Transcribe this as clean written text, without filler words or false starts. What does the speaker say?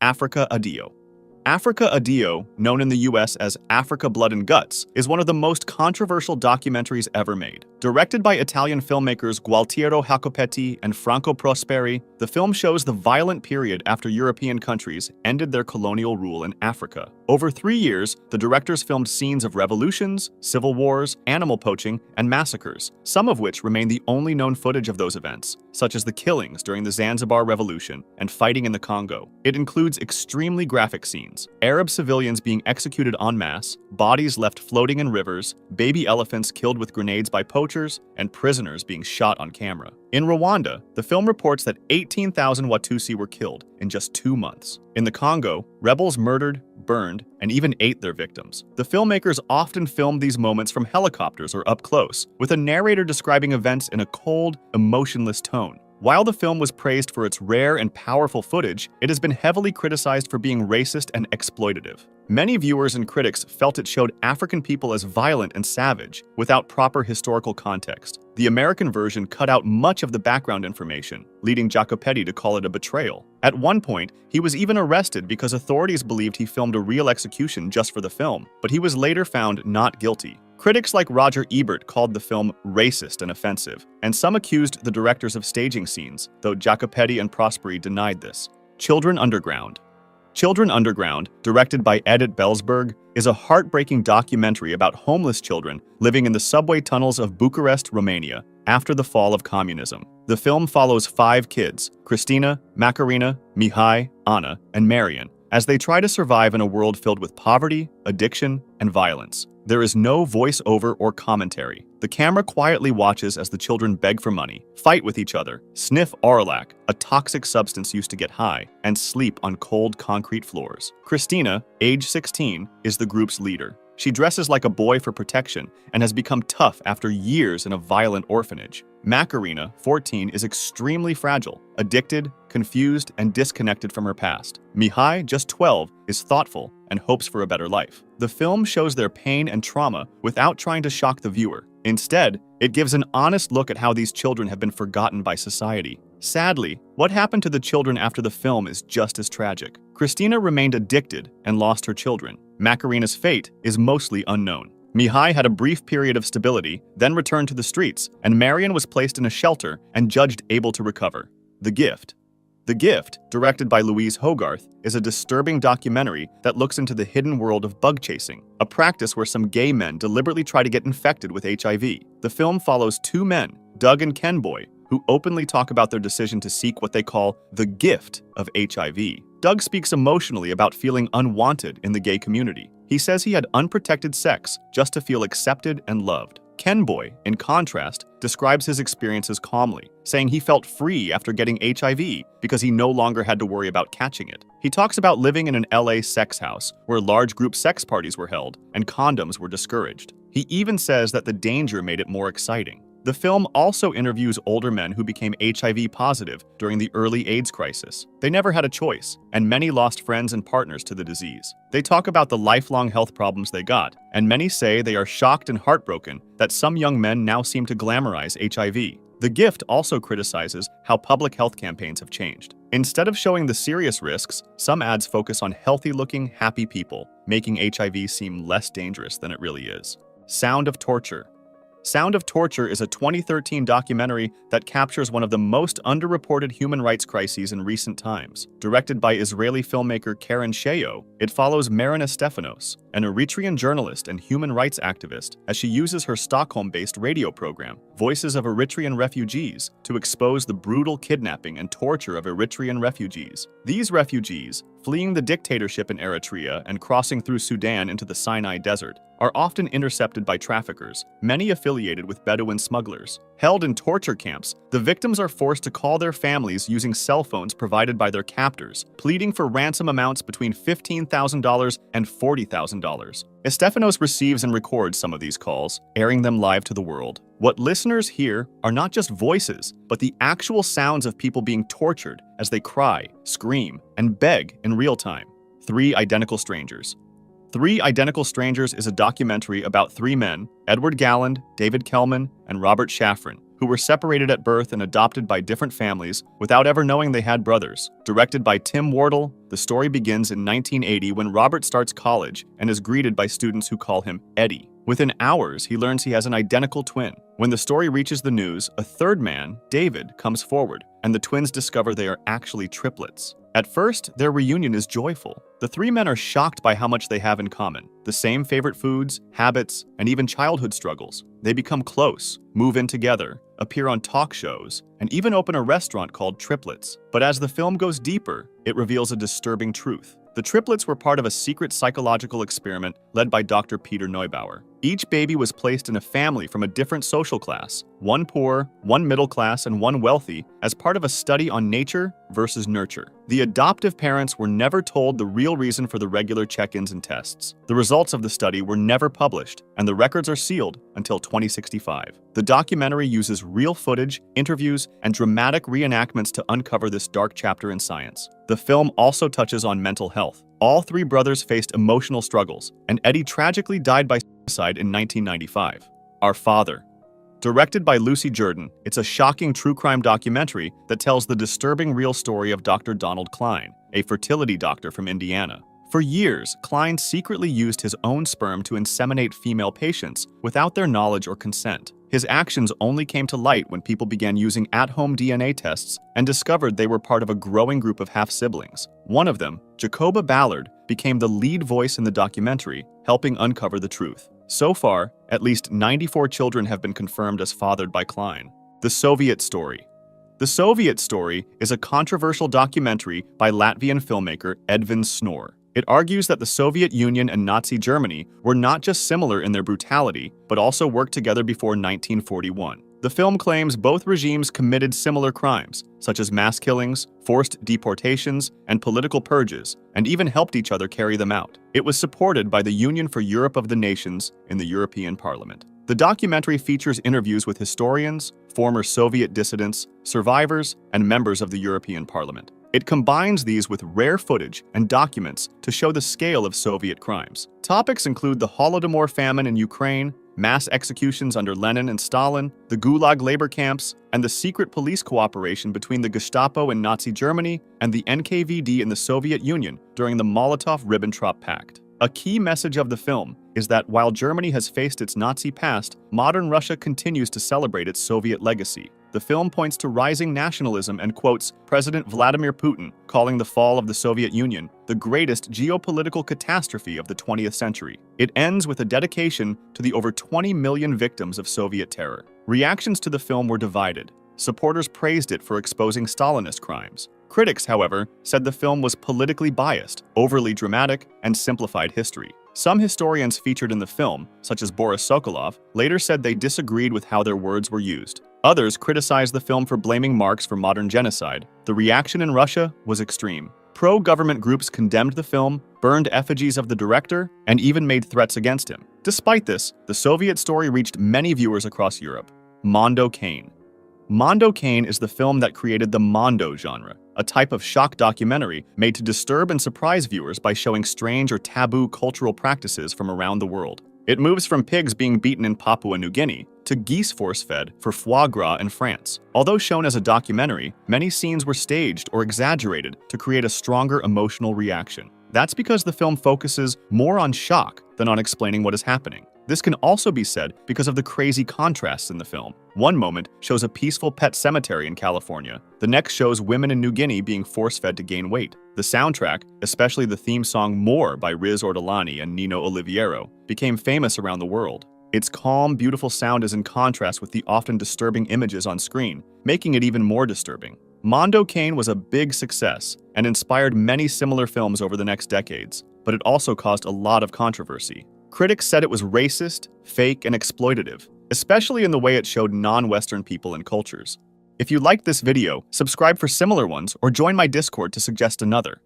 Africa Addio. Africa Addio, known in the US as Africa Blood and Guts, is one of the most controversial documentaries ever made. Directed by Italian filmmakers Gualtiero Jacopetti and Franco Prosperi, the film shows the violent period after European countries ended their colonial rule in Africa. Over 3 years, the directors filmed scenes of revolutions, civil wars, animal poaching, and massacres, some of which remain the only known footage of those events, such as the killings during the Zanzibar Revolution and fighting in the Congo. It includes extremely graphic scenes: Arab civilians being executed en masse, bodies left floating in rivers, baby elephants killed with grenades by poachers, and prisoners being shot on camera. In Rwanda, the film reports that 18,000 Watusi were killed in just 2 months. In the Congo, rebels murdered, burned, and even ate their victims. The filmmakers often filmed these moments from helicopters or up close, with a narrator describing events in a cold, emotionless tone. While the film was praised for its rare and powerful footage, it has been heavily criticized for being racist and exploitative. Many viewers and critics felt it showed African people as violent and savage, without proper historical context. The American version cut out much of the background information, leading Jacopetti to call it a betrayal. At one point, he was even arrested because authorities believed he filmed a real execution just for the film, but he was later found not guilty. Critics like Roger Ebert called the film racist and offensive, and some accused the directors of staging scenes, though Jacopetti and Prosperi denied this. Children Underground. Children Underground, directed by Edith Belsberg, is a heartbreaking documentary about homeless children living in the subway tunnels of Bucharest, Romania, after the fall of communism. The film follows 5 kids, Christina, Macarena, Mihai, Anna, and Marian, as they try to survive in a world filled with poverty, addiction, and violence. There is no voice-over or commentary. The camera quietly watches as the children beg for money, fight with each other, sniff Orlac, a toxic substance used to get high, and sleep on cold concrete floors. Christina, age 16, is the group's leader. She dresses like a boy for protection and has become tough after years in a violent orphanage. Macarena, 14, is extremely fragile, addicted, confused, and disconnected from her past. Mihai, just 12, is thoughtful and hopes for a better life. The film shows their pain and trauma without trying to shock the viewer. Instead, it gives an honest look at how these children have been forgotten by society. Sadly, what happened to the children after the film is just as tragic. Christina remained addicted and lost her children. Macarena's fate is mostly unknown. Mihai had a brief period of stability, then returned to the streets, and Marian was placed in a shelter and judged able to recover. The Gift. The Gift, directed by Louise Hogarth, is a disturbing documentary that looks into the hidden world of bug chasing, a practice where some gay men deliberately try to get infected with HIV. The film follows 2 men, Doug and Ken Boy, who openly talk about their decision to seek what they call the gift of HIV. Doug speaks emotionally about feeling unwanted in the gay community. He says he had unprotected sex just to feel accepted and loved. Ken Boy, in contrast, describes his experiences calmly, saying he felt free after getting HIV because he no longer had to worry about catching it. He talks about living in an LA sex house where large group sex parties were held and condoms were discouraged. He even says that the danger made it more exciting. The film also interviews older men who became HIV positive during the early AIDS crisis. They never had a choice, and many lost friends and partners to the disease. They talk about the lifelong health problems they got, and many say they are shocked and heartbroken that some young men now seem to glamorize HIV. The Gift also criticizes how public health campaigns have changed. Instead of showing the serious risks, some ads focus on healthy-looking, happy people, making HIV seem less dangerous than it really is. Sound of Torture. Sound of Torture is a 2013 documentary that captures one of the most underreported human rights crises in recent times. Directed by Israeli filmmaker Karen Sheo, it follows Marina Stefanos, an Eritrean journalist and human rights activist, as she uses her Stockholm-based radio program, Voices of Eritrean Refugees, to expose the brutal kidnapping and torture of Eritrean refugees. These refugees, fleeing the dictatorship in Eritrea and crossing through Sudan into the Sinai Desert, are often intercepted by traffickers, many affiliated with Bedouin smugglers. Held in torture camps, the victims are forced to call their families using cell phones provided by their captors, pleading for ransom amounts between $15,000 and $40,000. Estefanos receives and records some of these calls, airing them live to the world. What listeners hear are not just voices, but the actual sounds of people being tortured as they cry, scream, and beg in real time. 3 Identical Strangers. 3 Identical Strangers is a documentary about 3 men, Edward Galland, David Kellman, and Robert Shafran, who who were separated at birth and adopted by different families without ever knowing they had brothers. Directed by Tim Wardle, the story begins in 1980 when Robert starts college and is greeted by students who call him Eddie. Within hours, he learns he has an identical twin. When the story reaches the news, a third man, David, comes forward, and the twins discover they are actually triplets. At first, their reunion is joyful. The three men are shocked by how much they have in common: the same favorite foods, habits, and even childhood struggles. They become close, move in together, appear on talk shows, and even open a restaurant called Triplets. But as the film goes deeper, it reveals a disturbing truth. The triplets were part of a secret psychological experiment led by Dr. Peter Neubauer. Each baby was placed in a family from a different social class, one poor, one middle class, and one wealthy, as part of a study on nature versus nurture. The adoptive parents were never told the real reason for the regular check-ins and tests. The results of the study were never published, and the records are sealed until 2065. The documentary uses real footage, interviews, and dramatic reenactments to uncover this dark chapter in science. The film also touches on mental health. All three brothers faced emotional struggles, and Eddie tragically died by suicide in 1995. Our Father. Directed by Lucy Jordan, it's a shocking true crime documentary that tells the disturbing real story of Dr. Donald Klein, a fertility doctor from Indiana. For years, Klein secretly used his own sperm to inseminate female patients without their knowledge or consent. His actions only came to light when people began using at-home DNA tests and discovered they were part of a growing group of half-siblings. One of them, Jacoba Ballard, became the lead voice in the documentary, helping uncover the truth. So far, at least 94 children have been confirmed as fathered by Klein. The Soviet Story. The Soviet Story is a controversial documentary by Latvian filmmaker Edvin Snor. It argues that the Soviet Union and Nazi Germany were not just similar in their brutality, but also worked together before 1941. The film claims both regimes committed similar crimes, such as mass killings, forced deportations, and political purges, and even helped each other carry them out. It was supported by the Union for Europe of the Nations in the European Parliament. The documentary features interviews with historians, former Soviet dissidents, survivors, and members of the European Parliament. It combines these with rare footage and documents to show the scale of Soviet crimes. Topics include the Holodomor famine in Ukraine, mass executions under Lenin and Stalin, the Gulag labor camps, and the secret police cooperation between the Gestapo in Nazi Germany and the NKVD in the Soviet Union during the Molotov-Ribbentrop Pact. A key message of the film is that while Germany has faced its Nazi past, modern Russia continues to celebrate its Soviet legacy. The film points to rising nationalism and quotes President Vladimir Putin, calling the fall of the Soviet Union the greatest geopolitical catastrophe of the 20th century. It ends with a dedication to the over 20 million victims of Soviet terror. Reactions to the film were divided. Supporters praised it for exposing Stalinist crimes. Critics, however, said the film was politically biased, overly dramatic, and simplified history. Some historians featured in the film, such as Boris Sokolov, later said they disagreed with how their words were used. Others criticized the film for blaming Marx for modern genocide. The reaction in Russia was extreme. Pro-government groups condemned the film, burned effigies of the director, and even made threats against him. Despite this, the Soviet story reached many viewers across Europe. Mondo Cane. Mondo Cane is the film that created the Mondo genre, a type of shock documentary made to disturb and surprise viewers by showing strange or taboo cultural practices from around the world. It moves from pigs being beaten in Papua New Guinea to geese force-fed for foie gras in France. Although shown as a documentary, many scenes were staged or exaggerated to create a stronger emotional reaction. That's because the film focuses more on shock than on explaining what is happening. This can also be said because of the crazy contrasts in the film. One moment shows a peaceful pet cemetery in California. The next shows women in New Guinea being force-fed to gain weight. The soundtrack, especially the theme song More by Riz Ortolani and Nino Oliviero, became famous around the world. Its calm, beautiful sound is in contrast with the often disturbing images on screen, making it even more disturbing. Mondo Cane was a big success and inspired many similar films over the next decades, but it also caused a lot of controversy. Critics said it was racist, fake, and exploitative, especially in the way it showed non-Western people and cultures. If you liked this video, subscribe for similar ones or join my Discord to suggest another.